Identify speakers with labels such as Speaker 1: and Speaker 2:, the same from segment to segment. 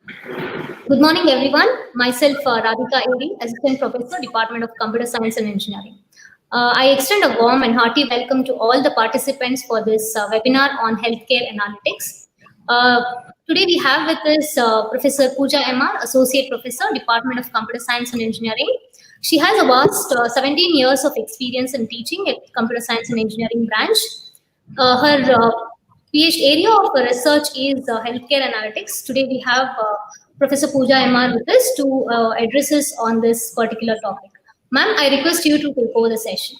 Speaker 1: Good morning, everyone. Myself, Radhika Eri, Assistant Professor, Department of Computer Science and Engineering. I extend a warm and hearty welcome to all the participants for this webinar on healthcare analytics. Uh, Today we have with us Professor Pooja MR, Associate Professor, Department of Computer Science and Engineering. She has a vast 17 years of experience in teaching at Computer Science and Engineering branch. Her PhD area of research is healthcare analytics. Today we have Professor Pooja MR with us to address us on this particular topic. Ma'am, I request you to take over the session.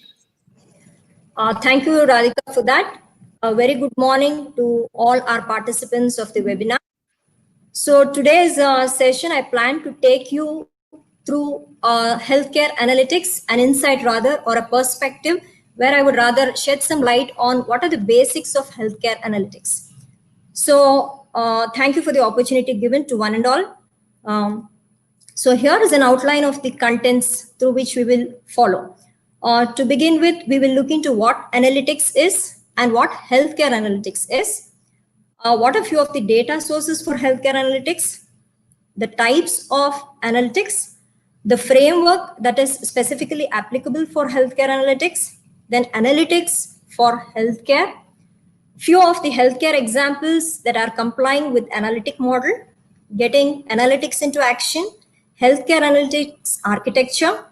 Speaker 2: Thank you, Radhika, for that. A very good morning to all our participants of the webinar. So today's session, I plan to take you through healthcare analytics, an insight rather, or a perspective where I would rather shed some light on what are the basics of healthcare analytics. So thank you for the opportunity given to one and all. So here is an outline of the contents through which we will follow. To begin with, we will look into what analytics is and what healthcare analytics is. What are few of the data sources for healthcare analytics, the types of analytics, the framework that is specifically applicable for healthcare analytics, then analytics for healthcare, few of the healthcare examples that are complying with analytic model, getting analytics into action, healthcare analytics architecture,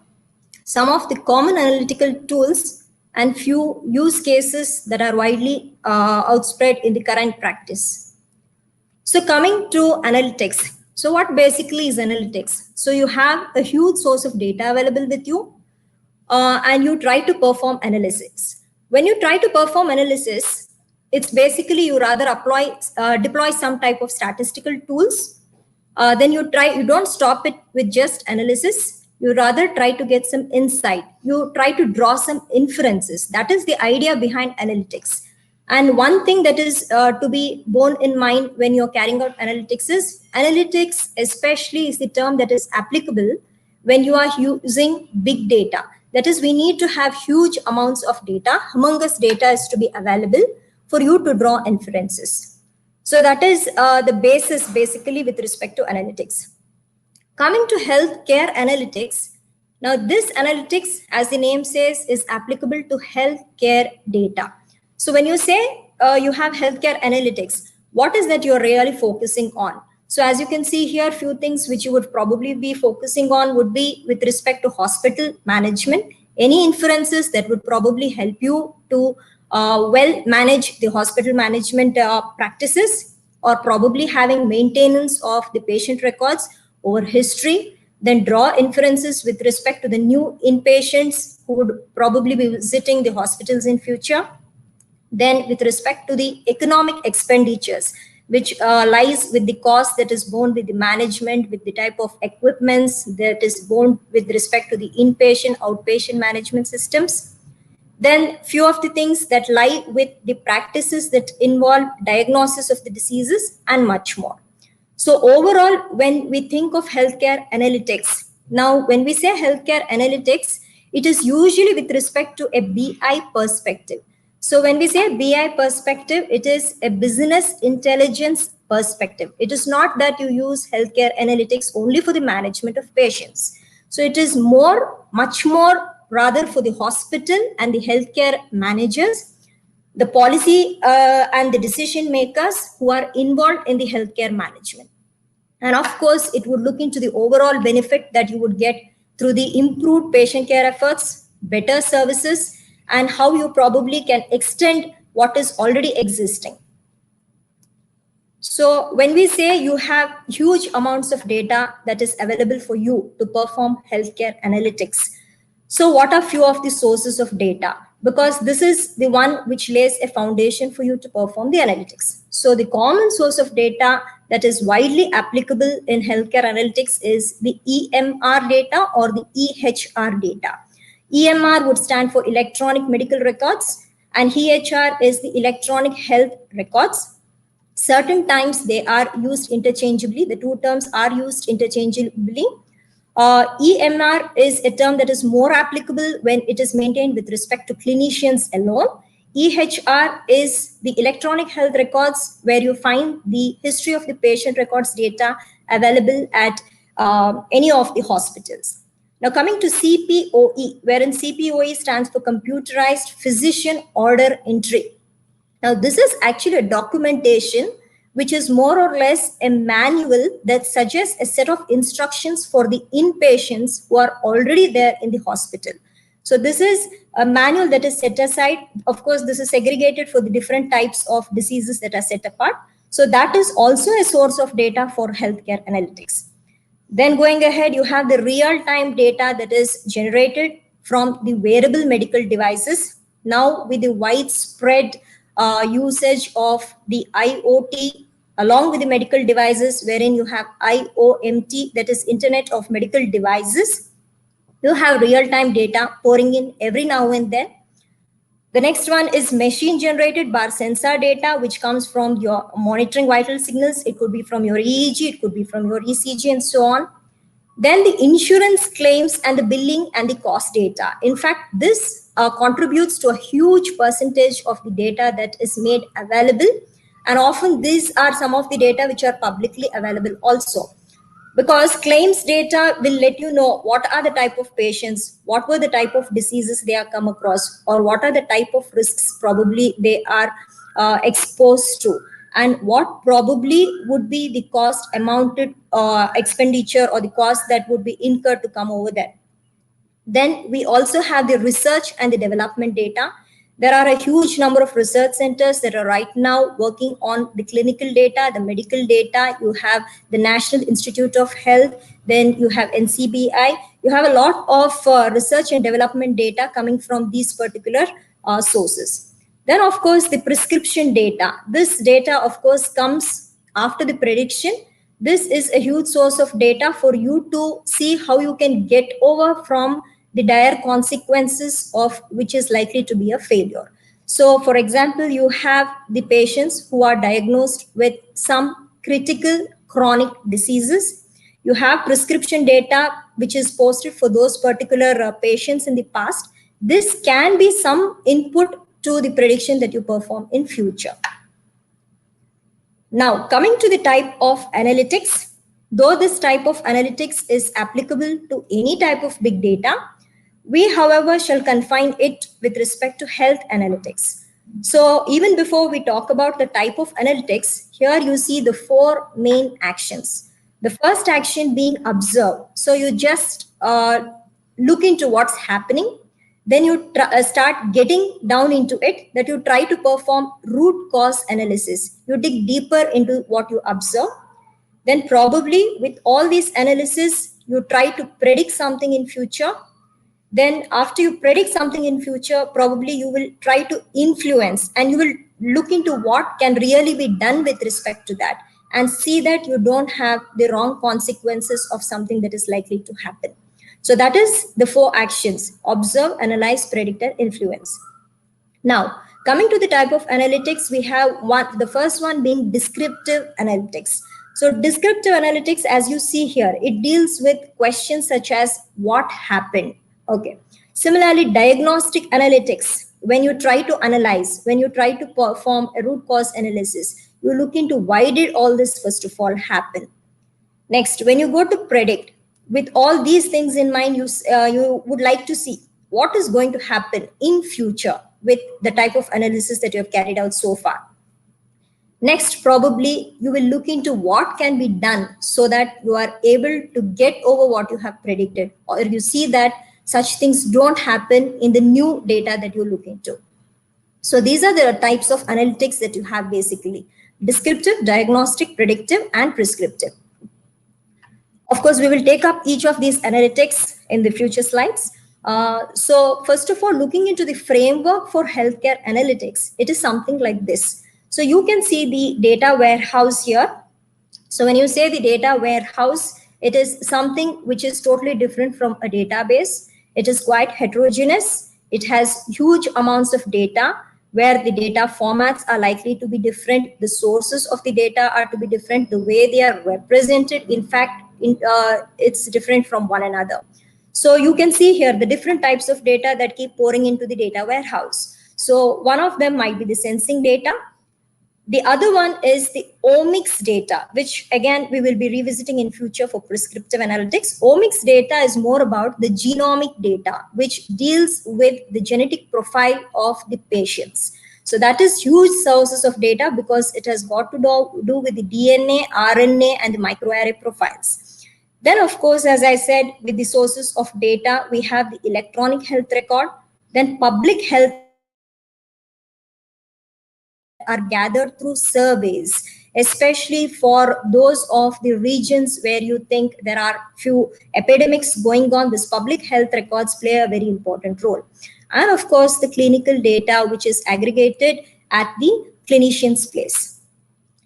Speaker 2: some of the common analytical tools, and few use cases that are widely outspread in the current practice. So coming to analytics. So what basically is analytics? So you have a huge source of data available with you, and you try to perform analysis. When you try to perform analysis, it's basically you rather deploy some type of statistical tools. Then you don't stop it with just analysis. You rather try to get some insight. You try to draw some inferences. That is the idea behind analytics. And one thing that is to be borne in mind when you're carrying out analytics is analytics, especially is the term that is applicable when you are using big data. That is, we need to have huge amounts of data. Humongous data is to be available for you to draw inferences. So that is the basis basically with respect to analytics. Coming to healthcare analytics, now this analytics, as the name says, is applicable to healthcare data. So when you say you have healthcare analytics, what is that you're really focusing on? So as you can see here, few things which you would probably be focusing on would be with respect to hospital management, any inferences that would probably help you to well manage the hospital management practices, or probably having maintenance of the patient records over history, then draw inferences with respect to the new inpatients who would probably be visiting the hospitals in future. Then with respect to the economic expenditures, which lies with the cost that is borne with the management, with the type of equipments that is borne with respect to the inpatient, outpatient management systems. Then few of the things that lie with the practices that involve diagnosis of the diseases and much more. So overall, when we think of healthcare analytics, now when we say healthcare analytics, it is usually with respect to a BI perspective. So when we say BI perspective, it is a business intelligence perspective. It is not that you use healthcare analytics only for the management of patients. So it is much more rather for the hospital and the healthcare managers, the policy and the decision makers who are involved in the healthcare management. And of course, it would look into the overall benefit that you would get through the improved patient care efforts, better services, and how you probably can extend what is already existing. So when we say you have huge amounts of data that is available for you to perform healthcare analytics, so what are few of the sources of data? Because this is the one which lays a foundation for you to perform the analytics. So the common source of data that is widely applicable in healthcare analytics is the EMR data or the EHR data. EMR would stand for electronic medical records, and EHR is the electronic health records. Certain times they are used interchangeably. The two terms are used interchangeably. EMR is a term that is more applicable when it is maintained with respect to clinicians alone. EHR is the electronic health records, where you find the history of the patient records data available at any of the hospitals. Now coming to CPOE, wherein CPOE stands for Computerized Physician Order Entry. Now this is actually a documentation which is more or less a manual that suggests a set of instructions for the inpatients who are already there in the hospital. So this is a manual that is set aside. Of course, this is segregated for the different types of diseases that are set apart. So that is also a source of data for healthcare analytics. Then going ahead, you have the real-time data that is generated from the wearable medical devices. Now with the widespread usage of the IoT along with the medical devices, wherein you have IOMT, that is Internet of Medical Devices, you have real-time data pouring in every now and then. The next one is machine-generated bar sensor data, which comes from your monitoring vital signals. It could be from your EEG, it could be from your ECG, and so on. Then the insurance claims and the billing and the cost data. In fact, this contributes to a huge percentage of the data that is made available. And often these are some of the data which are publicly available also. Because claims data will let you know what are the type of patients, what were the type of diseases they have come across, or what are the type of risks probably they are exposed to, and what probably would be the cost amounted expenditure or the cost that would be incurred to come over there. Then we also have the research and the development data. There are a huge number of research centers that are right now working on the clinical data, the medical data. You have the National Institute of Health, then you have NCBI. You have a lot of research and development data coming from these particular sources. Then, of course, the prescription data. This data, of course, comes after the prediction. This is a huge source of data for you to see how you can get over from the dire consequences of which is likely to be a failure. So, for example, you have the patients who are diagnosed with some critical chronic diseases. You have prescription data which is posted for those particular patients in the past. This can be some input to the prediction that you perform in future. Now, coming to the type of analytics, though this type of analytics is applicable to any type of big data, we, however, shall confine it with respect to health analytics. So even before we talk about the type of analytics, here you see the four main actions. The first action being observe. So you just look into what's happening. Then you start getting down into it, that you try to perform root cause analysis. You dig deeper into what you observe. Then probably with all these analysis, you try to predict something in future. Then after you predict something in future, probably you will try to influence, and you will look into what can really be done with respect to that, and see that you don't have the wrong consequences of something that is likely to happen. So that is the four actions: observe, analyze, predict, and influence. Now, coming to the type of analytics, we have the first one being descriptive analytics. So descriptive analytics, as you see here, it deals with questions such as what happened. Okay. Similarly, diagnostic analytics, when you try to analyze, when you try to perform a root cause analysis, you look into why did all this first of all happen. Next, when you go to predict, with all these things in mind, you would like to see what is going to happen in future with the type of analysis that you have carried out so far. Next, probably you will look into what can be done so that you are able to get over what you have predicted, or you see that such things don't happen in the new data that you look into. So these are the types of analytics that you have basically: descriptive, diagnostic, predictive, and prescriptive. Of course, we will take up each of these analytics in the future slides. So first of all, looking into the framework for healthcare analytics, it is something like this. So you can see the data warehouse here. So when you say the data warehouse, it is something which is totally different from a database. It is quite heterogeneous. It has huge amounts of data where the data formats are likely to be different. The sources of the data are to be different. The way they are represented, in fact, it's different from one another. So you can see here the different types of data that keep pouring into the data warehouse. So one of them might be the sensing data. The other one is the omics data, which again we will be revisiting in future for prescriptive analytics. Omics data is more about the genomic data, which deals with the genetic profile of the patients. So that is huge sources of data because it has got to do with the DNA, RNA, and the microarray profiles. Then, of course, as I said, with the sources of data, we have the electronic health record, then public health are gathered through surveys, especially for those of the regions where you think there are few epidemics going on. This public health records play a very important role. And of course, the clinical data, which is aggregated at the clinician's place.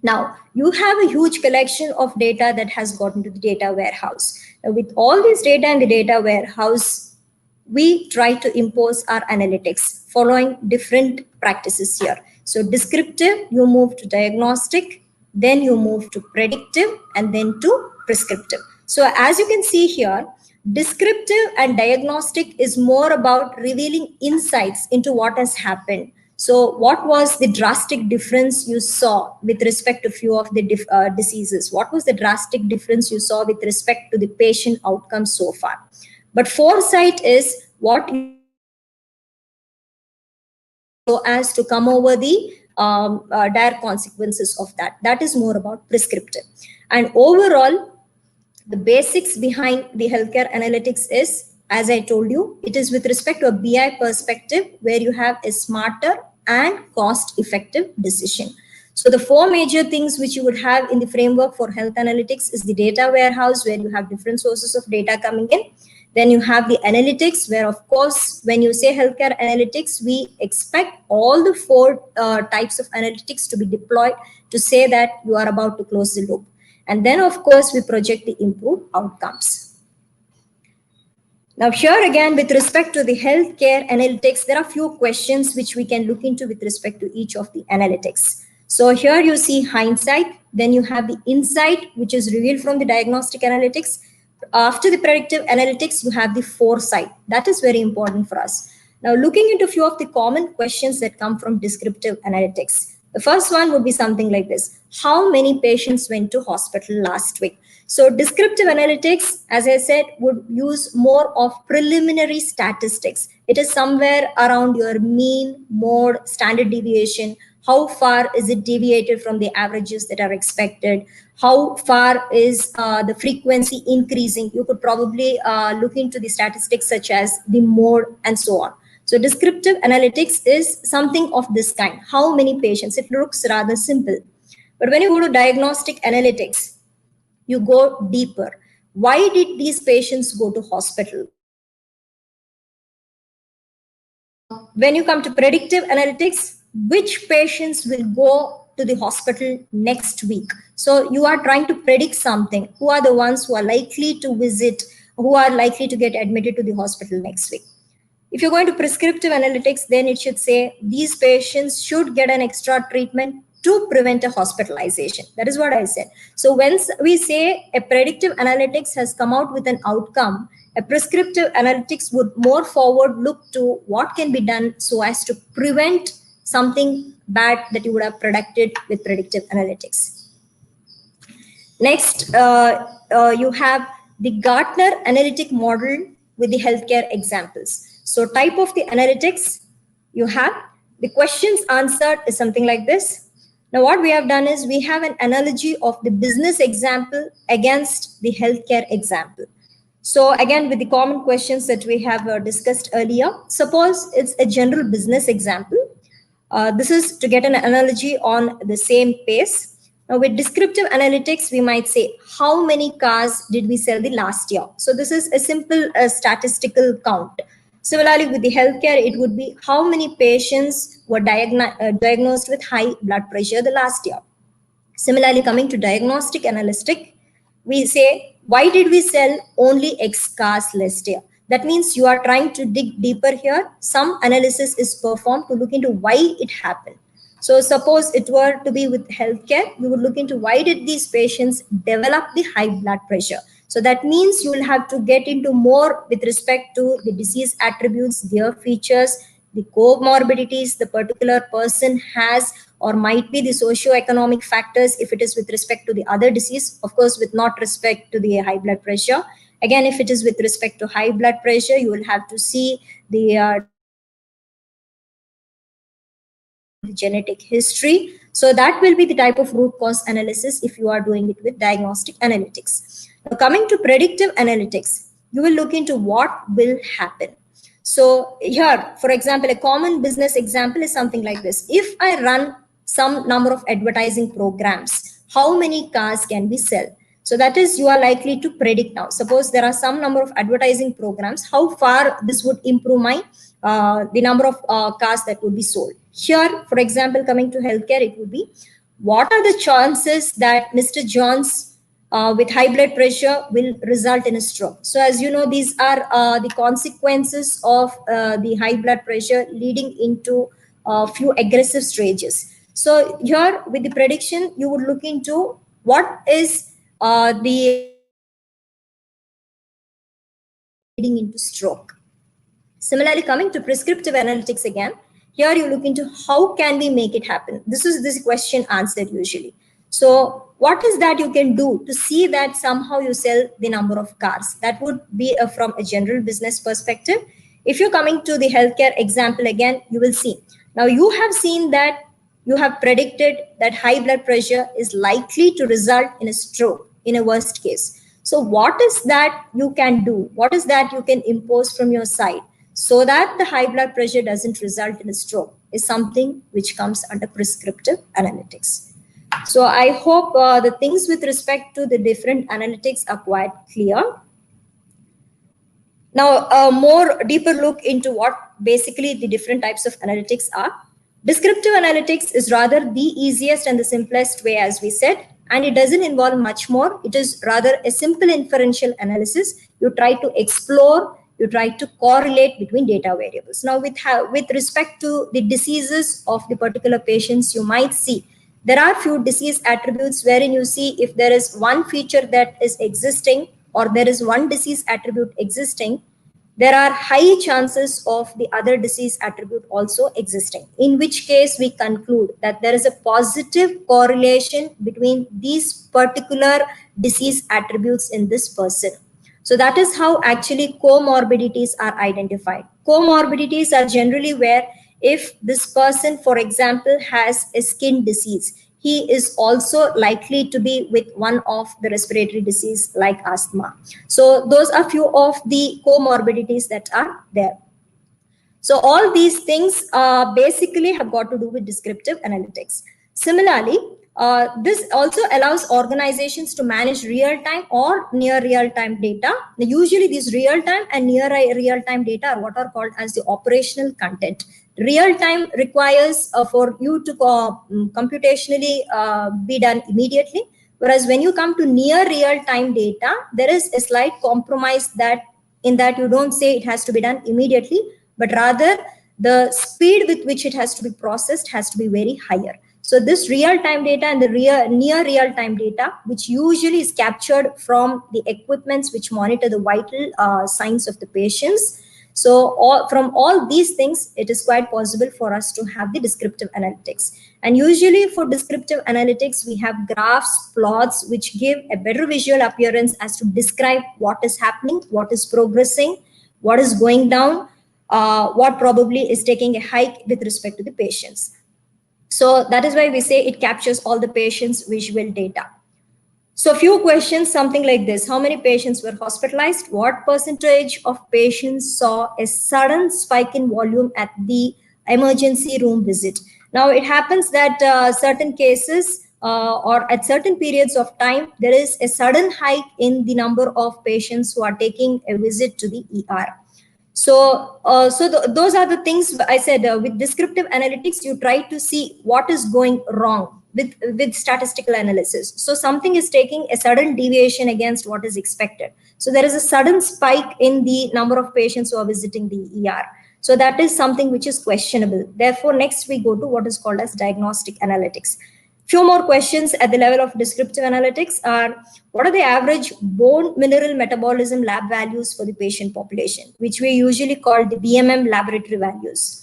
Speaker 2: Now, you have a huge collection of data that has gotten to the data warehouse. Now, with all this data in the data warehouse, we try to impose our analytics following different practices here. So descriptive, you move to diagnostic, then you move to predictive, and then to prescriptive. So as you can see here, descriptive and diagnostic is more about revealing insights into what has happened. So what was the drastic difference you saw with respect to few of the diseases? What was the drastic difference you saw with respect to the patient outcome so far? But foresight is what you so as to come over the dire consequences of that. That is more about prescriptive. And overall, the basics behind the healthcare analytics is, as I told you, it is with respect to a BI perspective where you have a smarter and cost-effective decision. So the four major things which you would have in the framework for health analytics is the data warehouse, where you have different sources of data coming in. Then you have the analytics, where of course, when you say healthcare analytics, we expect all the four types of analytics to be deployed to say that you are about to close the loop. And then of course, we project the improved outcomes. Now here again, with respect to the healthcare analytics, there are few questions which we can look into with respect to each of the analytics. So here you see hindsight, then you have the insight, which is revealed from the diagnostic analytics. After the predictive analytics, you have the foresight. That is very important for us. Now, looking into a few of the common questions that come from descriptive analytics. The first one would be something like this. How many patients went to hospital last week? So descriptive analytics, as I said, would use more of preliminary statistics. It is somewhere around your mean, mode, standard deviation. How far is it deviated from the averages that are expected? How far is the frequency increasing? You could probably look into the statistics such as the mode and so on. So descriptive analytics is something of this kind. How many patients? It looks rather simple. But when you go to diagnostic analytics, you go deeper. Why did these patients go to hospital? When you come to predictive analytics, which patients will go to the hospital next week? So you are trying to predict something. Who are the ones who are likely to visit, who are likely to get admitted to the hospital next week? If you're going to prescriptive analytics, then it should say these patients should get an extra treatment to prevent a hospitalization. That is what I said. So when we say a predictive analytics has come out with an outcome, a prescriptive analytics would more forward look to what can be done so as to prevent something bad that you would have predicted with predictive analytics. Next, you have the Gartner analytic model with the healthcare examples. So type of the analytics you have, the questions answered is something like this. Now what we have done is we have an analogy of the business example against the healthcare example. So again, with the common questions that we have discussed earlier, suppose it's a general business example. This is to get an analogy on the same pace. Now with descriptive analytics, we might say, how many cars did we sell the last year? So this is a simple statistical count. Similarly, with the healthcare, it would be how many patients were diagnosed with high blood pressure the last year. Similarly, coming to diagnostic analytic, we say, why did we sell only X cars last year? That means you are trying to dig deeper here. Some analysis is performed to look into why it happened. So suppose it were to be with healthcare, you would look into why did these patients develop the high blood pressure? So that means you will have to get into more with respect to the disease attributes, their features, the comorbidities the particular person has, or might be the socio-economic factors if it is with respect to the other disease, of course, with not respect to the high blood pressure. Again, if it is with respect to high blood pressure, you will have to see the genetic history. So that will be the type of root cause analysis if you are doing it with diagnostic analytics. Now, coming to predictive analytics, you will look into what will happen. So here, for example, a common business example is something like this. If I run some number of advertising programs, how many cars can we sell? So that is, you are likely to predict now. Suppose there are some number of advertising programs, how far this would improve my the number of cars that would be sold. Here, for example, coming to healthcare, it would be, what are the chances that Mr. Jones with high blood pressure will result in a stroke? So as you know, these are the consequences of the high blood pressure leading into a few aggressive stages. So here with the prediction, you would look into what is the leading into stroke. Similarly, coming to prescriptive analytics again, here you look into how can we make it happen. This is this question answered usually. So what is that you can do to see that somehow you sell the number of cars? That would be from a general business perspective. If you're coming to the healthcare example again, you will see. Now you have seen that you have predicted that high blood pressure is likely to result in a stroke in a worst case. So what is that you can do? What is that you can impose from your side so that the high blood pressure doesn't result in a stroke is something which comes under prescriptive analytics. So I hope the things with respect to the different analytics are quite clear. Now, a more deeper look into what basically the different types of analytics are. Descriptive analytics is rather the easiest and the simplest way, as we said, and it doesn't involve much more. It is rather a simple inferential analysis. You try to explore, you try to correlate between data variables. Now, with respect to the diseases of the particular patients, you might see there are few disease attributes wherein you see if there is one feature that is existing or there is one disease attribute existing, there are high chances of the other disease attribute also existing, in which case we conclude that there is a positive correlation between these particular disease attributes in this person. So that is how actually comorbidities are identified. Comorbidities are generally where if this person, for example, has a skin disease, he is also likely to be with one of the respiratory disease like asthma. So those are few of the comorbidities that are there. So all these things basically have got to do with descriptive analytics. Similarly, this also allows organizations to manage real-time or near real-time data. Now, usually these real-time and near real-time data are what are called as the operational content. Real-time requires for you to computationally be done immediately. Whereas when you come to near real-time data, there is a slight compromise that in that you don't say it has to be done immediately, but rather the speed with which it has to be processed has to be very higher. So this real-time data and the near real-time data, which usually is captured from the equipments which monitor the vital signs of the patients. So from all these things, it is quite possible for us to have the descriptive analytics. And usually for descriptive analytics, we have graphs, plots, which give a better visual appearance as to describe what is happening, what is progressing, what is going down, what probably is taking a hike with respect to the patients. So that is why we say it captures all the patients' visual data. So a few questions, something like this. How many patients were hospitalized? What percentage of patients saw a sudden spike in volume at the emergency room visit? Now, it happens that certain cases or at certain periods of time, there is a sudden hike in the number of patients who are taking a visit to the ER. So, those are the things I said. With descriptive analytics, you try to see what is going wrong with statistical analysis. So something is taking a sudden deviation against what is expected. So there is a sudden spike in the number of patients who are visiting the ER. So that is something which is questionable. Therefore, next we go to what is called as diagnostic analytics. Few more questions at the level of descriptive analytics are, what are the average bone mineral metabolism lab values for the patient population, which we usually call the BMM laboratory values?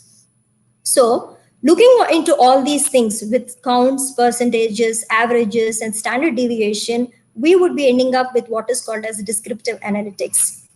Speaker 2: So looking into all these things with counts, percentages, averages, and standard deviation, we would be ending up with what is called as descriptive analytics.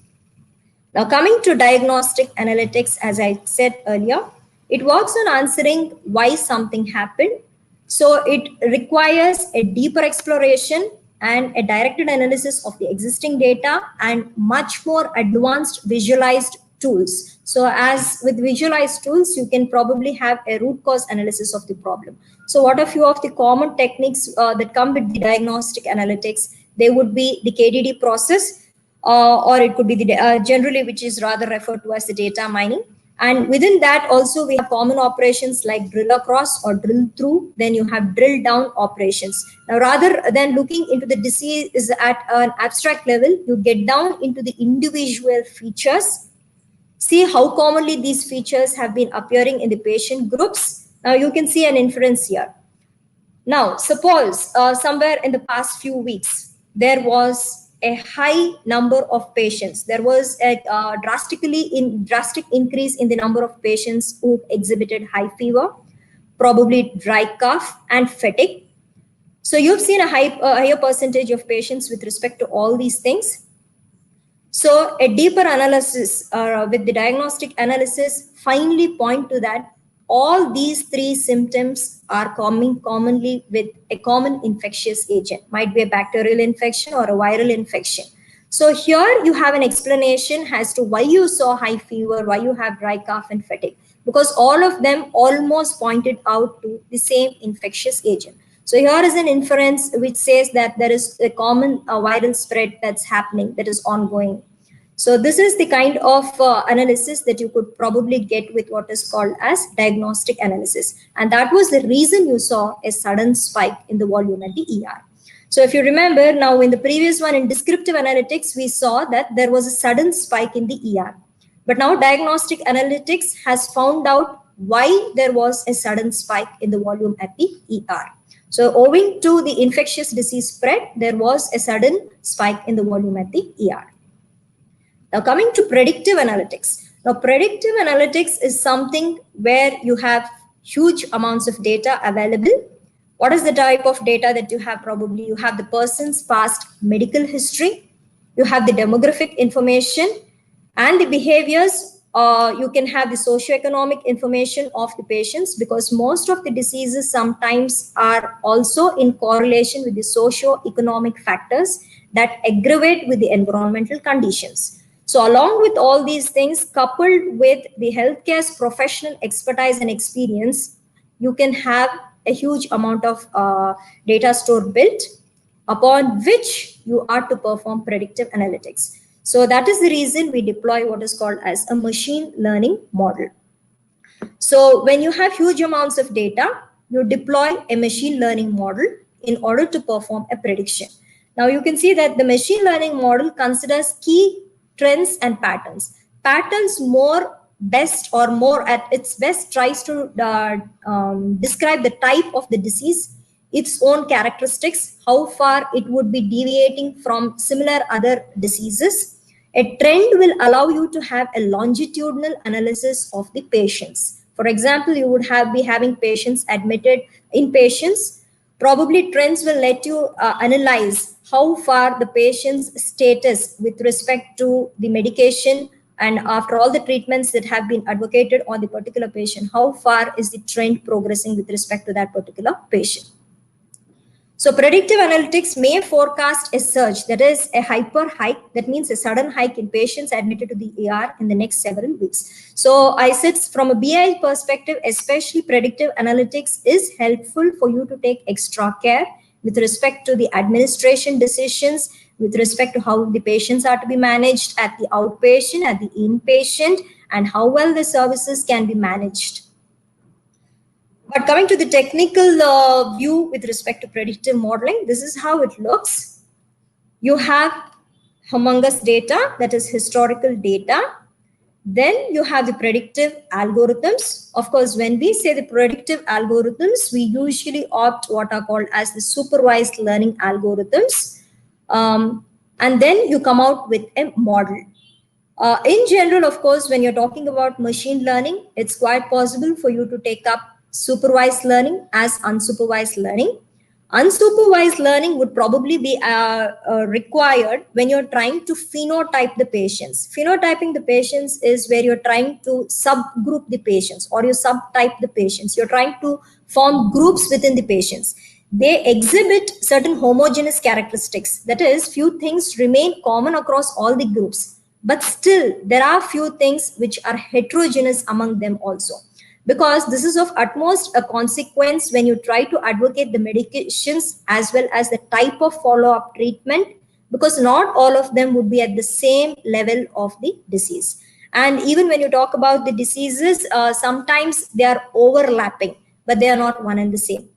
Speaker 2: Now, coming to diagnostic analytics, as I said earlier, it works on answering why something happened. So it requires a deeper exploration and a directed analysis of the existing data and much more advanced visualized tools. So as with visualized tools, you can probably have a root cause analysis of the problem. So what are few of the common techniques that come with the diagnostic analytics? They would be the KDD process, or it could be the generally, which is rather referred to as the data mining. And within that also we have common operations like drill across or drill through. Then you have drill down operations. Now, rather than looking into the disease at an abstract level, you get down into the individual features, see how commonly these features have been appearing in the patient groups. Now you can see an inference here. Now, suppose somewhere in the past few weeks, there was a high number of patients. There was a drastic increase in the number of patients who exhibited high fever, probably dry cough and fatigue. So you've seen a higher percentage of patients with respect to all these things. So a deeper analysis with the diagnostic analysis finally point to that all these three symptoms are coming commonly with a common infectious agent, might be a bacterial infection or a viral infection. So here you have an explanation as to why you saw high fever, why you have dry cough and fatigue, because all of them almost pointed out to the same infectious agent. So here is an inference which says that there is a common viral spread that's happening, that is ongoing. So this is the kind of analysis that you could probably get with what is called as diagnostic analysis. And that was the reason you saw a sudden spike in the volume at the ER. So if you remember now in the previous one in descriptive analytics, we saw that there was a sudden spike in the ER. But now diagnostic analytics has found out why there was a sudden spike in the volume at the ER. So owing to the infectious disease spread, there was a sudden spike in the volume at the ER. Now coming to predictive analytics. Now predictive analytics is something where you have huge amounts of data available. What is the type of data that you have? Probably you have the person's past medical history, you have the demographic information and the behaviors. You can have the socioeconomic information of the patients, because most of the diseases sometimes are also in correlation with the socioeconomic factors that aggravate with the environmental conditions. So along with all these things, coupled with the healthcare's professional expertise and experience, you can have a huge amount of data store built upon which you are to perform predictive analytics. So that is the reason we deploy what is called as a machine learning model. So when you have huge amounts of data, you deploy a machine learning model in order to perform a prediction. Now you can see that the machine learning model considers key trends and patterns. Patterns more at its best tries to describe the type of the disease, its own characteristics, how far it would be deviating from similar other diseases. A trend will allow you to have a longitudinal analysis of the patients. For example, you would be having patients admitted, inpatients. Probably trends will let you analyze how far the patient's status with respect to the medication, and after all the treatments that have been advocated on the particular patient, how far is the trend progressing with respect to that particular patient. So predictive analytics may forecast a surge, that is a hyper hike, that means a sudden hike in patients admitted to the ER in the next several weeks. So I said from a BI perspective, especially predictive analytics is helpful for you to take extra care with respect to the administration decisions, with respect to how the patients are to be managed at the outpatient, at the inpatient, and how well the services can be managed. But coming to the technical view with respect to predictive modeling, this is how it looks. You have humongous data, that is historical data. Then you have the predictive algorithms. Of course, when we say the predictive algorithms, we usually opt what are called as the supervised learning algorithms. And then you come out with a model. In general, of course, when you're talking about machine learning, it's quite possible for you to take up supervised learning as unsupervised learning. Unsupervised learning would probably be required when you're trying to phenotype the patients. Phenotyping the patients is where you're trying to subgroup the patients or you subtype the patients. You're trying to form groups within the patients. They exhibit certain homogeneous characteristics. That is, few things remain common across all the groups. But still, there are few things which are heterogeneous among them also. Because this is of utmost a consequence when you try to advocate the medications as well as the type of follow-up treatment, because not all of them would be at the same level of the disease. And even when you talk about the diseases, sometimes they are overlapping, but they are not one and the same.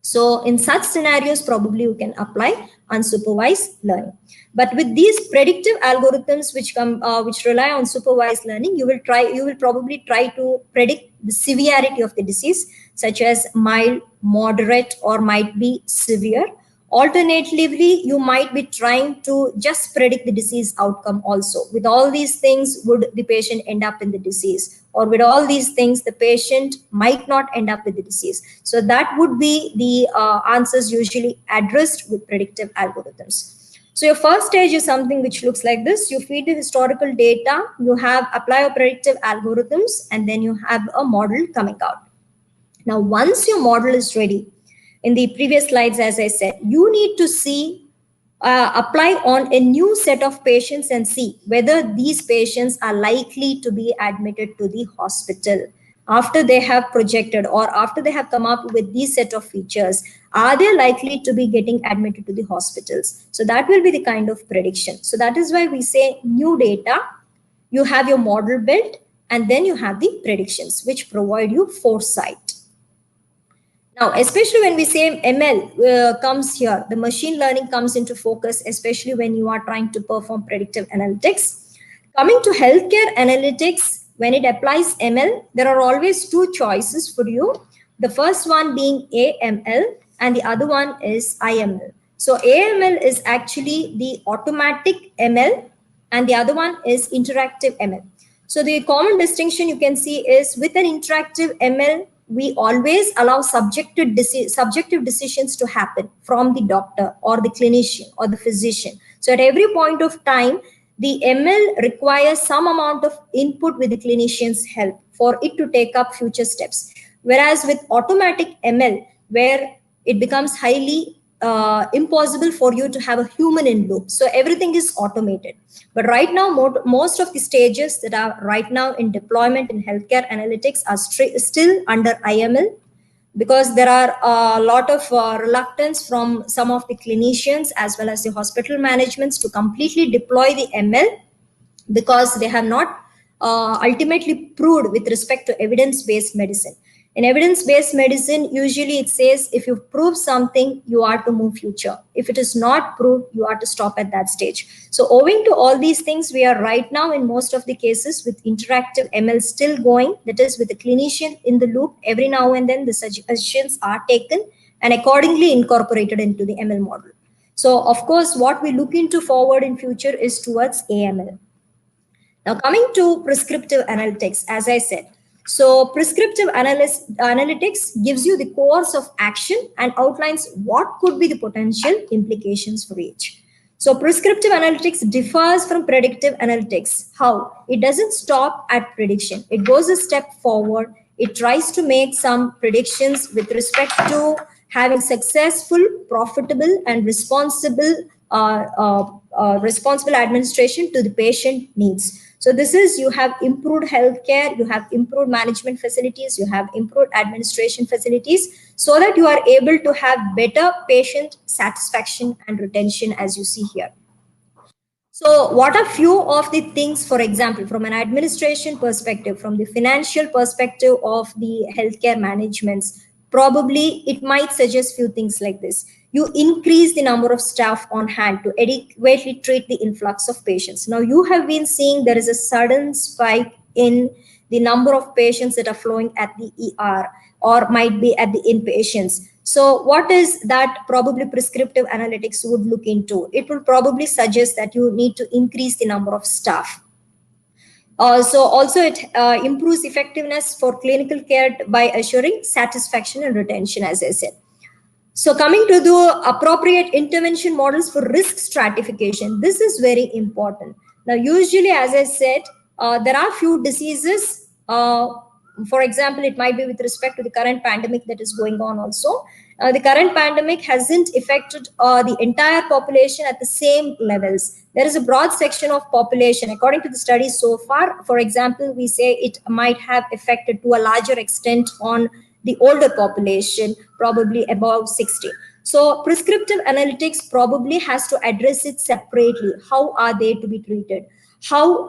Speaker 2: So in such scenarios, probably you can apply unsupervised learning. But with these predictive algorithms which rely on supervised learning, you will probably try to predict the severity of the disease, such as mild, moderate, or might be severe. Alternatively, you might be trying to just predict the disease outcome also. With all these things, would the patient end up in the disease? Or with all these things, the patient might not end up with the disease. So that would be the answers usually addressed with predictive algorithms. So your first stage is something which looks like this. You feed the historical data, you have apply your predictive algorithms, and then you have a model coming out. Now, once your model is ready, in the previous slides, as I said, you need to see, apply on a new set of patients and see whether these patients are likely to be admitted to the hospital. After they have projected or after they have come up with these set of features, are they likely to be getting admitted to the hospitals? So that will be the kind of prediction. So that is why we say new data, you have your model built, and then you have the predictions, which provide you foresight. Now, especially when we say ML comes here, the machine learning comes into focus, especially when you are trying to perform predictive analytics. Coming to healthcare analytics, when it applies ML, there are always two choices for you. The first one being AML and the other one is IML. So AML is actually the automatic ML and the other one is interactive ML. So the common distinction you can see is with an interactive ML, we always allow subjective decisions to happen from the doctor or the clinician or the physician. So at every point of time, the ML requires some amount of input with the clinician's help for it to take up future steps. Whereas with automatic ML, where it becomes highly impossible for you to have a human in loop. So everything is automated. But right now, most of the stages that are right now in deployment in healthcare analytics are still under IML, because there are a lot of reluctance from some of the clinicians as well as the hospital managements to completely deploy the ML, because they have not ultimately proved with respect to evidence-based medicine. In evidence-based medicine, usually it says if you prove something, you are to move future. If it is not proved, you are to stop at that stage. So owing to all these things, we are right now in most of the cases with interactive ML still going, that is with the clinician in the loop. Every now and then the suggestions are taken and accordingly incorporated into the ML model. So of course, what we look into forward in future is towards AML. Now coming to prescriptive analytics, as I said, so prescriptive analytics gives you the course of action and outlines what could be the potential implications for each. So prescriptive analytics differs from predictive analytics. How? It doesn't stop at prediction. It goes a step forward. It tries to make some predictions with respect to having successful, profitable, and responsible administration to the patient needs. So this is, you have improved healthcare, you have improved management facilities, you have improved administration facilities, so that you are able to have better patient satisfaction and retention, as you see here. So what are few of the things, for example, from an administration perspective, from the financial perspective of the healthcare managements, probably it might suggest few things like this. You increase the number of staff on hand to adequately treat the influx of patients. Now you have been seeing there is a sudden spike in the number of patients that are flowing at the ER or might be at the inpatients. So what is that probably prescriptive analytics would look into? It will probably suggest that you need to increase the number of staff. So also it improves effectiveness for clinical care by assuring satisfaction and retention, as I said. So coming to the appropriate intervention models for risk stratification, this is very important. Now, usually, as I said, there are few diseases. For example, it might be with respect to the current pandemic that is going on also. The current pandemic hasn't affected the entire population at the same levels. There is a broad section of population. According to the studies so far, for example, we say it might have affected to a larger extent on the older population, probably above 60. So prescriptive analytics probably has to address it separately. How are they to be treated? How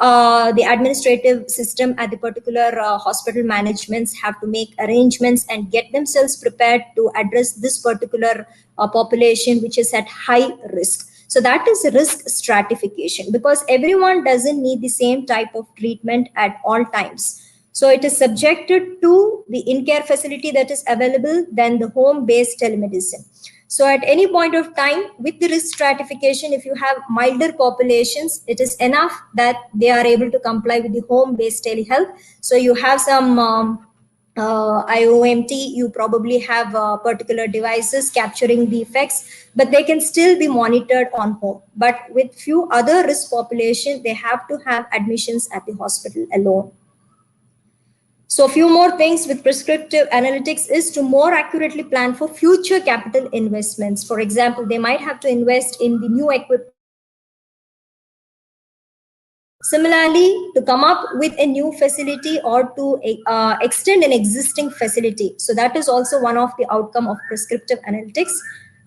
Speaker 2: the administrative system at the particular hospital managements have to make arrangements and get themselves prepared to address this particular population which is at high risk. So that is risk stratification, because everyone doesn't need the same type of treatment at all times. So it is subjected to the in-care facility that is available, then the home-based telemedicine. So at any point of time with the risk stratification, if you have milder populations, it is enough that they are able to comply with the home-based telehealth. So you have some IOMT, you probably have particular devices capturing the effects, but they can still be monitored on home. But with few other risk population, they have to have admissions at the hospital alone. So a few more things with prescriptive analytics is to more accurately plan for future capital investments. For example, they might have to invest in the new equipment. Similarly, to come up with a new facility or to extend an existing facility. So that is also one of the outcome of prescriptive analytics.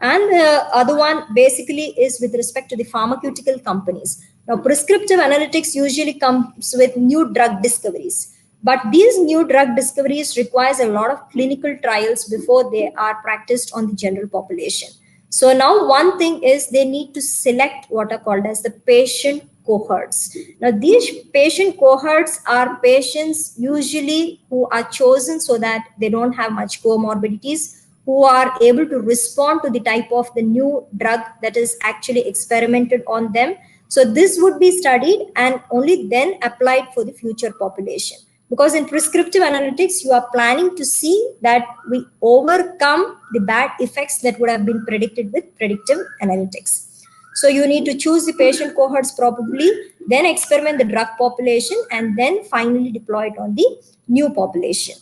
Speaker 2: And the other one basically is with respect to the pharmaceutical companies. Now, prescriptive analytics usually comes with new drug discoveries. But these new drug discoveries requires a lot of clinical trials before they are practiced on the general population. So now one thing is they need to select what are called as the patient cohorts. Now these patient cohorts are patients usually who are chosen so that they don't have much comorbidities, who are able to respond to the type of the new drug that is actually experimented on them. So this would be studied and only then applied for the future population. Because in prescriptive analytics, you are planning to see that we overcome the bad effects that would have been predicted with predictive analytics. So you need to choose the patient cohorts probably, then experiment the drug population, and then finally deploy it on the new population.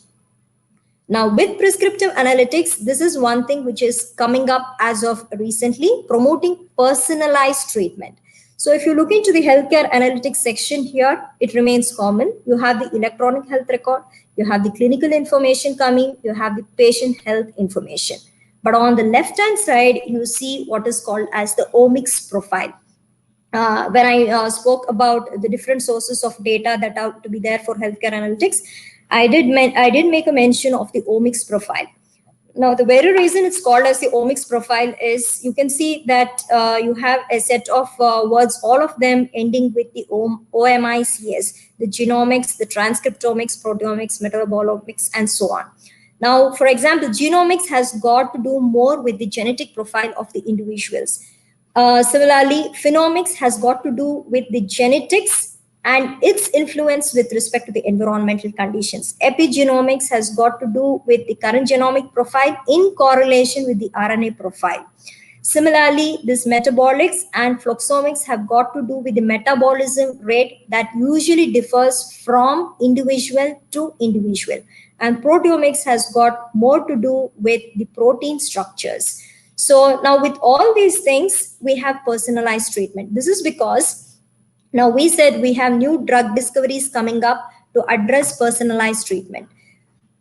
Speaker 2: Now with prescriptive analytics, this is one thing which is coming up as of recently, promoting personalized treatment. So if you look into the healthcare analytics section here, it remains common. You have the electronic health record, you have the clinical information coming, you have the patient health information. But on the left-hand side, you see what is called as the omics profile. When I spoke about the different sources of data that are to be there for healthcare analytics, I did make a mention of the omics profile. Now, the very reason it's called as the omics profile is you can see that you have a set of words, all of them ending with the OMICS, the genomics, the transcriptomics, proteomics, metabolomics, and so on. Now, for example, genomics has got to do more with the genetic profile of the individuals. Similarly, phenomics has got to do with the genetics and its influence with respect to the environmental conditions. Epigenomics has got to do with the current genomic profile in correlation with the RNA profile. Similarly, this metabolics and fluxomics have got to do with the metabolism rate that usually differs from individual to individual. And proteomics has got more to do with the protein structures. So now with all these things, we have personalized treatment. This is because now we said we have new drug discoveries coming up to address personalized treatment.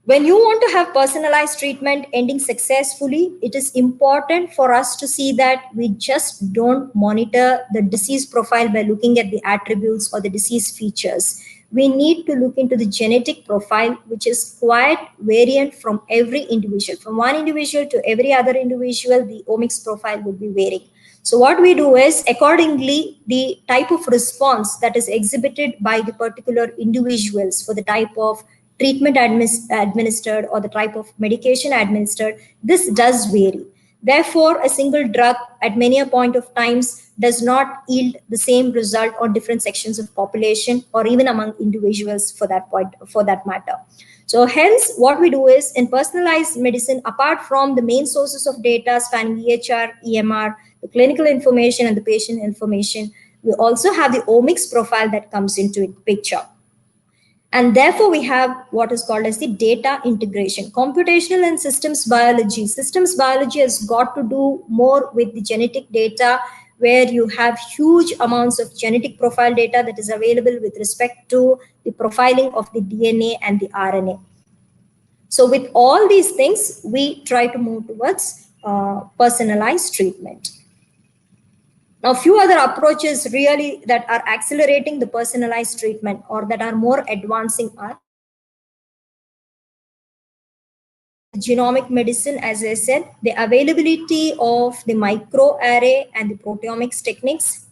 Speaker 2: When you want to have personalized treatment ending successfully, it is important for us to see that we just don't monitor the disease profile by looking at the attributes or the disease features. We need to look into the genetic profile, which is quite variant from every individual. From one individual to every other individual, the omics profile would be varying. So what we do is, accordingly, the type of response that is exhibited by the particular individuals for the type of treatment administered or the type of medication administered, this does vary. Therefore, a single drug at many a point of times does not yield the same result on different sections of population or even among individuals for that matter. So hence, what we do is in personalized medicine, apart from the main sources of data spanning EHR, EMR, the clinical information and the patient information, we also have the omics profile that comes into picture. And therefore, we have what is called as the data integration. Computational and systems biology. Systems biology has got to do more with the genetic data, where you have huge amounts of genetic profile data that is available with respect to the profiling of the DNA and the RNA. So with all these things, we try to move towards personalized treatment. Now, a few other approaches really that are accelerating the personalized treatment or that are more advancing are genomic medicine, as I said, the availability of the microarray and the proteomics techniques,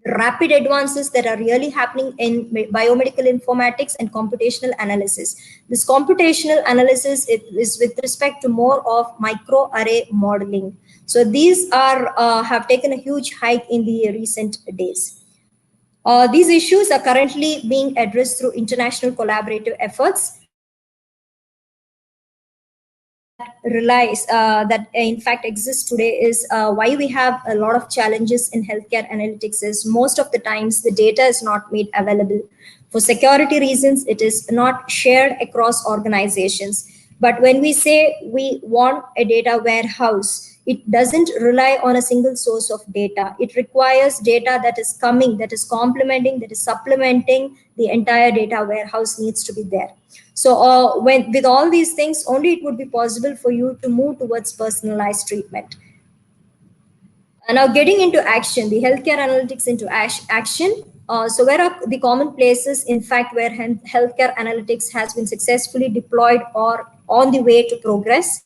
Speaker 2: rapid advances that are really happening in biomedical informatics and computational analysis. This computational analysis is with respect to more of microarray modeling. So these are have taken a huge hike in the recent days. These issues are currently being addressed through international collaborative efforts that in fact exists today is why we have a lot of challenges in healthcare analytics is most of the times the data is not made available. For security reasons, it is not shared across organizations. But when we say we want a data warehouse, it doesn't rely on a single source of data. It requires data that is coming, that is complementing, that is supplementing the entire data warehouse needs to be there. So with all these things, only it would be possible for you to move towards personalized treatment. And now getting into action, the healthcare analytics into action. So where are the common places, in fact, where healthcare analytics has been successfully deployed or on the way to progress?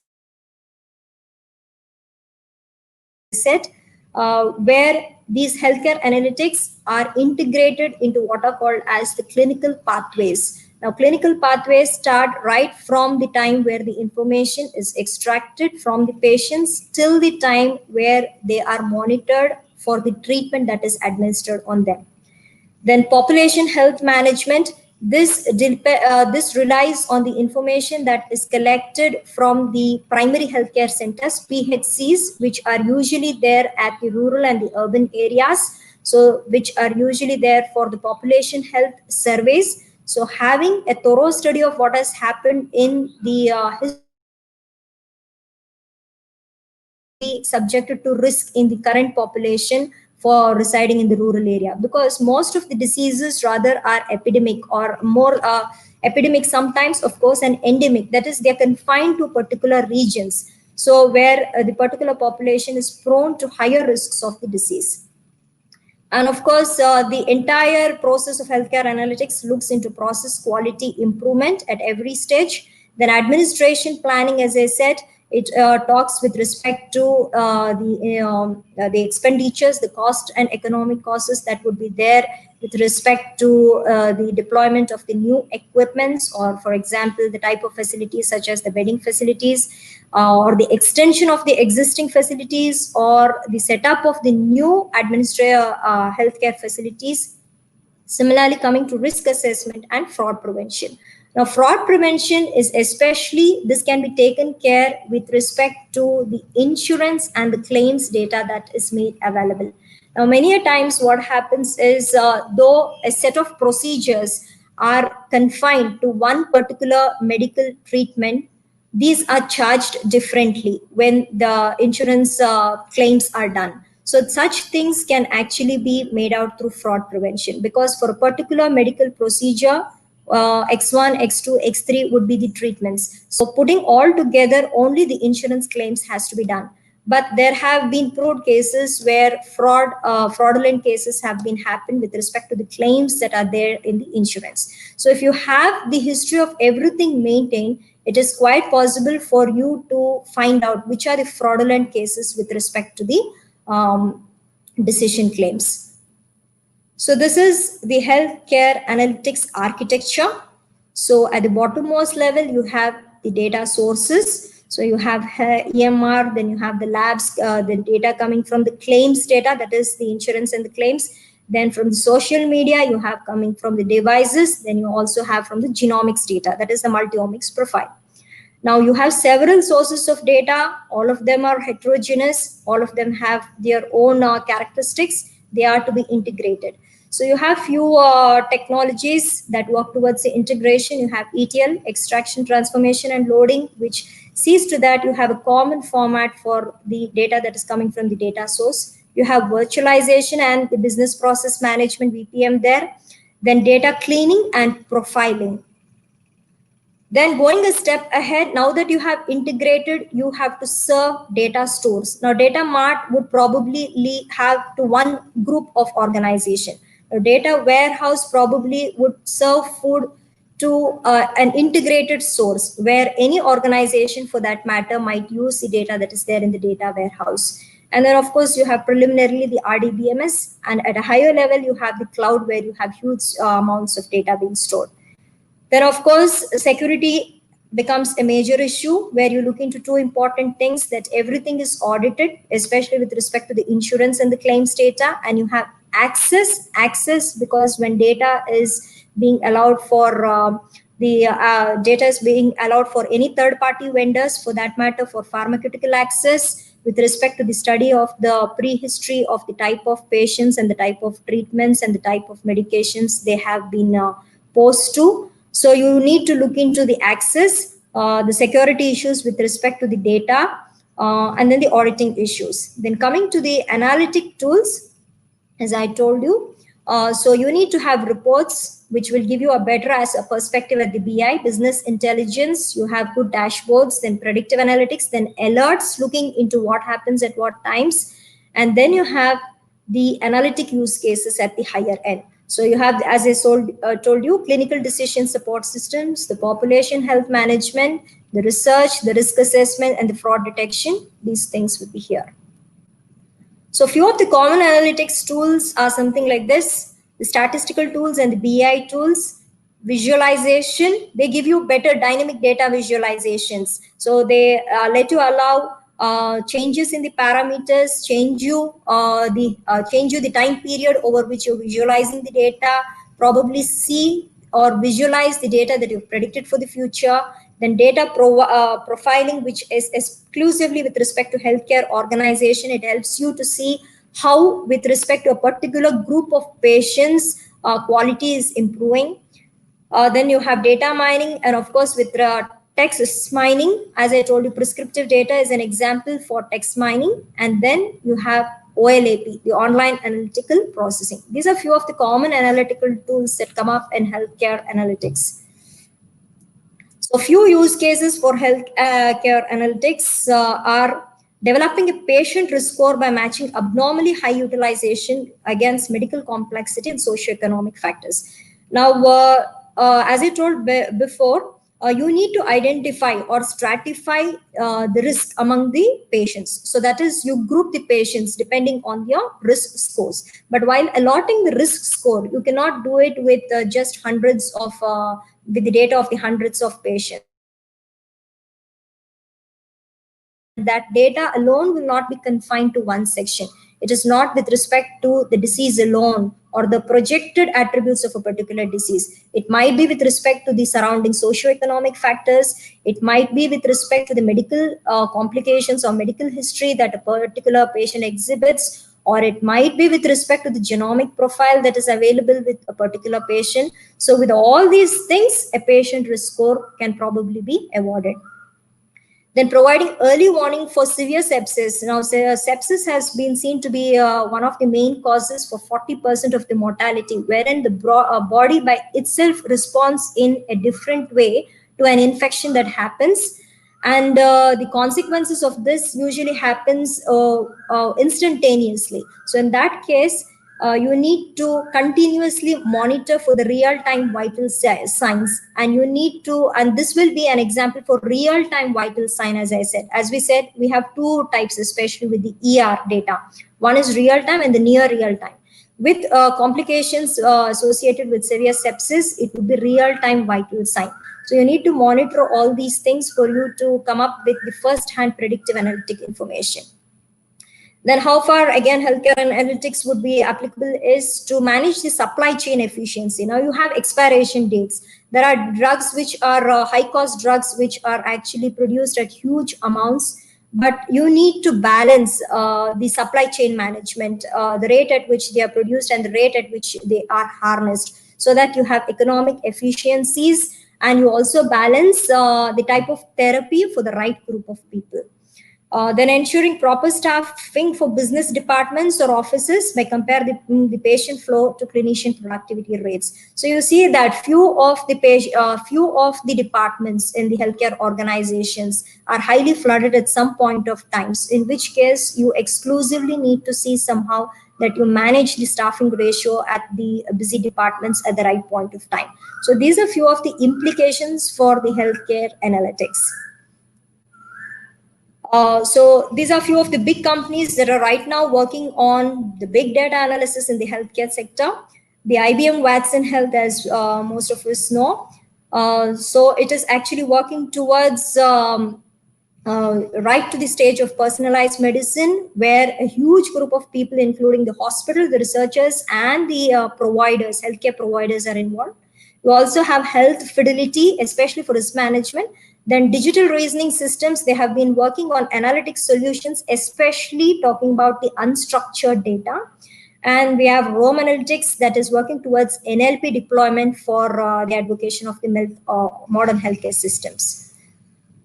Speaker 2: Where these healthcare analytics are integrated into what are called as the clinical pathways. Now, clinical pathways start right from the time where the information is extracted from the patients till the time where they are monitored for the treatment that is administered on them. Then population health management. This relies on the information that is collected from the primary healthcare centers, PHCs, which are usually there at the rural and the urban areas. So which are usually there for the population health surveys. So having a thorough study of what has happened in the subjected to risk in the current population for residing in the rural area, because most of the diseases rather are epidemic or more epidemic sometimes, of course, and endemic. That is, they're confined to particular regions. So where the particular population is prone to higher risks of the disease. And of course, the entire process of healthcare analytics looks into process quality improvement at every stage. Then administration planning, as I said, it talks with respect to the expenditures, the cost and economic costs that would be there with respect to the deployment of the new equipments, or for example, the type of facilities such as the bedding facilities, or the extension of the existing facilities, or the setup of the new administrative healthcare facilities. Similarly, coming to risk assessment and fraud prevention. Now, fraud prevention is especially, this can be taken care with respect to the insurance and the claims data that is made available. Now, many a times what happens is, though a set of procedures are confined to one particular medical treatment, these are charged differently when the insurance claims are done. So such things can actually be made out through fraud prevention, because for a particular medical procedure, X1, X2, X3 would be the treatments. So putting all together, only the insurance claims has to be done. But there have been proved cases where fraudulent cases have been happened with respect to the claims that are there in the insurance. So if you have the history of everything maintained, it is quite possible for you to find out which are the fraudulent cases with respect to the decision claims. So this is the healthcare analytics architecture. So at the bottommost level, you have the data sources. So you have EMR, then you have the labs, the data coming from the claims data, that is the insurance and the claims. Then from the social media, you have coming from the devices. Then you also have from the genomics data, that is the multi-omics profile. Now you have several sources of data. All of them are heterogeneous. All of them have their own characteristics. They are to be integrated. So you have few technologies that work towards the integration. You have ETL, extraction, transformation, and loading, which sees to that you have a common format for the data that is coming from the data source. You have virtualization and the business process management, BPM there. Then data cleaning and profiling. Then going a step ahead, now that you have integrated, you have to serve data stores. Now data mart would probably have to one group of organization. A data warehouse probably would serve food to an integrated source where any organization for that matter might use the data that is there in the data warehouse. And then of course you have preliminarily the RDBMS, and at a higher level you have the cloud where you have huge amounts of data being stored. Then, of course, security becomes a major issue where you look into two important things, that everything is audited, especially with respect to the insurance and the claims data, and you have access because when data is being allowed for data is being allowed for any third-party vendors, for that matter, for pharmaceutical access, with respect to the study of the prehistory of the type of patients and the type of treatments and the type of medications they have been posed to. So you need to look into the access, the security issues with respect to the data, and then the auditing issues. Then coming to the analytic tools, as I told you, so you need to have reports which will give you a better as a perspective at the BI, business intelligence. You have good dashboards, then predictive analytics, then alerts looking into what happens at what times. And then you have the analytic use cases at the higher end. So you have, as I told you, clinical decision support systems, the population health management, the research, the risk assessment, and the fraud detection. These things would be here. So few of the common analytics tools are something like this: the statistical tools and the BI tools. Visualization, they give you better dynamic data visualizations. So they let you allow changes in the parameters, change you the time period over which you're visualizing the data, probably see or visualize the data that you've predicted for the future. Then data profiling, which is exclusively with respect to healthcare organization. It helps you to see how, with respect to a particular group of patients, quality is improving. Then you have data mining, and of course with text mining, as I told you, prescriptive data is an example for text mining. And then you have OLAP, the online analytical processing. These are few of the common analytical tools that come up in healthcare analytics. So few use cases for healthcare analytics are developing a patient risk score by matching abnormally high utilization against medical complexity and socioeconomic factors. Now, as I told before, you need to identify or stratify the risk among the patients. So that is, you group the patients depending on your risk scores. But while allotting the risk score, you cannot do it with just hundreds of, with the data of the hundreds of patients. And that data alone will not be confined to one section. It is not with respect to the disease alone or the projected attributes of a particular disease. It might be with respect to the surrounding socioeconomic factors. It might be with respect to the medical complications or medical history that a particular patient exhibits, or it might be with respect to the genomic profile that is available with a particular patient. So with all these things, a patient risk score can probably be awarded. Then providing early warning for severe sepsis. Now, sepsis has been seen to be one of the main causes for 40% of the mortality, wherein the body by itself responds in a different way to an infection that happens. And the consequences of this usually happens instantaneously. So in that case, you need to continuously monitor for the real-time vital signs, and you need to, and this will be an example for real-time vital sign. As I said, as we said, we have two types, especially with the ER data. One is real-time and the near real-time. With complications associated with severe sepsis, it would be real-time vital sign. So you need to monitor all these things for you to come up with the first-hand predictive analytic information. Then how far, again, healthcare analytics would be applicable is to manage the supply chain efficiency. Now you have expiration dates. There are drugs which are high-cost drugs which are actually produced at huge amounts, but you need to balance the supply chain management, the rate at which they are produced and the rate at which they are harnessed, so that you have economic efficiencies and you also balance the type of therapy for the right group of people. Then ensuring proper staffing for business departments or offices by compare the patient flow to clinician productivity rates. So you see that few of the departments in the healthcare organizations are highly flooded at some point of times, in which case you exclusively need to see somehow that you manage the staffing ratio at the busy departments at the right point of time. So these are few of the implications for the healthcare analytics. So these are a few of the big companies that are right now working on the big data analysis in the healthcare sector. The IBM Watson Health, as most of us know. So it is actually working towards right to the stage of personalized medicine, where a huge group of people, including the hospital, the researchers, and the providers, healthcare providers, are involved. We also have health fidelity, especially for risk management. Then digital reasoning systems, they have been working on analytic solutions, especially talking about the unstructured data. And we have Rome Analytics that is working towards NLP deployment for the advocacy of the modern healthcare systems.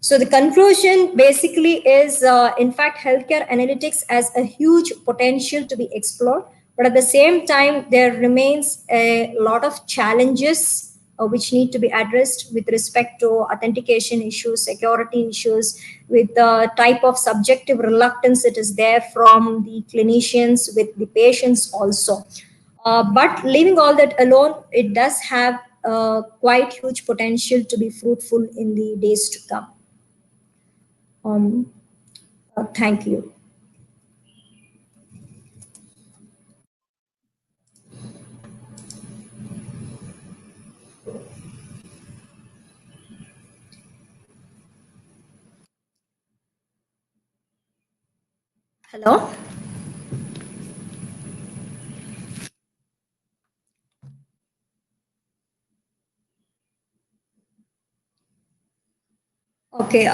Speaker 2: So the conclusion basically is, in fact, healthcare analytics has a huge potential to be explored, but at the same time, there remains a lot of challenges which need to be addressed with respect to authentication issues, security issues, with the type of subjective reluctance that is there from the clinicians, with the patients also. But leaving all that alone, it does have quite huge potential to be fruitful in the days to come. Thank you. Hello? Okay.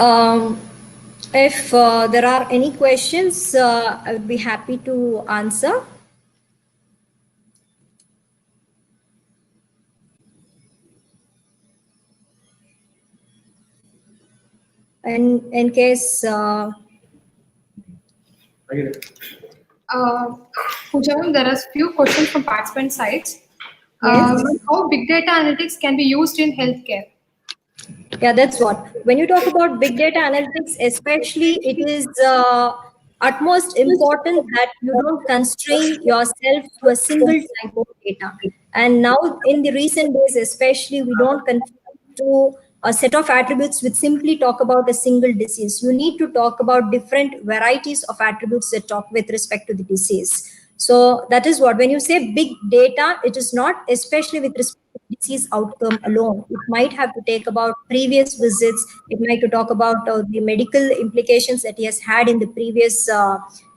Speaker 2: If there are any questions, I would be happy to answer. In case
Speaker 3: Pooja, there are few questions from participant sides.
Speaker 2: Yes.
Speaker 3: How big data analytics can be used in healthcare?
Speaker 2: Yeah, that's what. When you talk about big data analytics, especially, it is utmost important that you don't constrain yourself to a single type of data. And now, in the recent days, especially, we don't conform to a set of attributes which simply talk about a single disease. You need to talk about different varieties of attributes that talk with respect to the disease. So that is what, when you say big data, it is not especially with respect to disease outcome alone. It might have to take about previous visits. It might to talk about the medical implications that he has had in the previous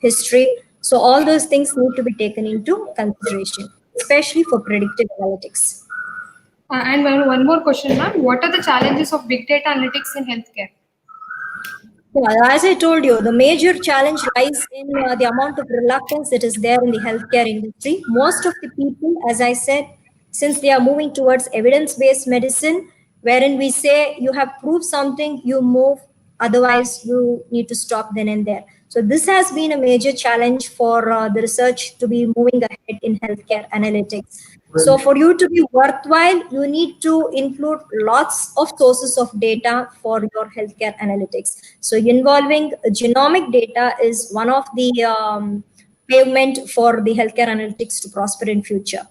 Speaker 2: history. So all those things need to be taken into consideration, especially for predictive analytics.
Speaker 3: And one more question, ma'am. What are the challenges of big data analytics in healthcare?
Speaker 2: Well, as I told you, the major challenge lies in the amount of reluctance that is there in the healthcare industry. Most of the people, as I said, since they are moving towards evidence-based medicine, wherein we say you have proved something, you move, otherwise you need to stop then and there. So this has been a major challenge for the research to be moving ahead in healthcare analytics. So for you to be worthwhile, you need to include lots of sources of data for your healthcare analytics. So involving genomic data is one of the pavement for the healthcare analytics to prosper in future.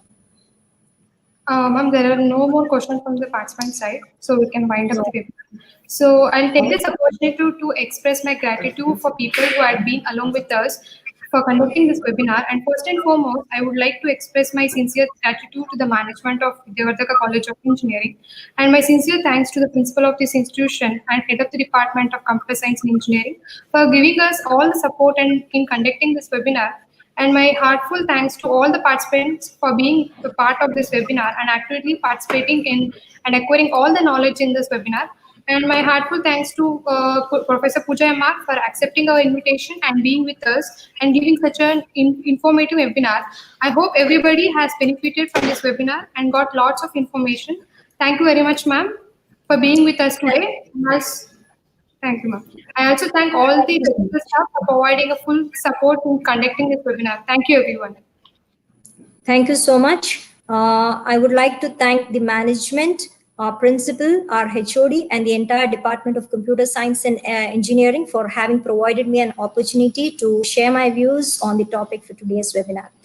Speaker 3: Ma'am, there are no more questions from the participant side, so we can wind up the webinar. So I'll take this opportunity to express my gratitude for people who had been along with us for conducting this webinar. And first and foremost, I would like to express my sincere gratitude to the management of Vidyavardhaka College of Engineering and my sincere thanks to the principal of this institution and head of the Department of Computer Science and Engineering for giving us all the support and in conducting this webinar. And my heartfelt thanks to all the participants for being a part of this webinar and actively participating in and acquiring all the knowledge in this webinar. And my heartfelt thanks to Professor Pooja and Mark for accepting our invitation and being with us and giving such an informative webinar. I hope everybody has benefited from this webinar and got lots of information. Thank you very much, ma'am, for being with us today. Thank you, ma'am. I also thank all the technical staff for providing a full support in conducting this webinar. Thank you, everyone.
Speaker 2: Thank you so much. I would like to thank the management, our principal, our HOD, and the entire Department of Computer Science and Engineering for having provided me an opportunity to share my views on the topic for today's webinar.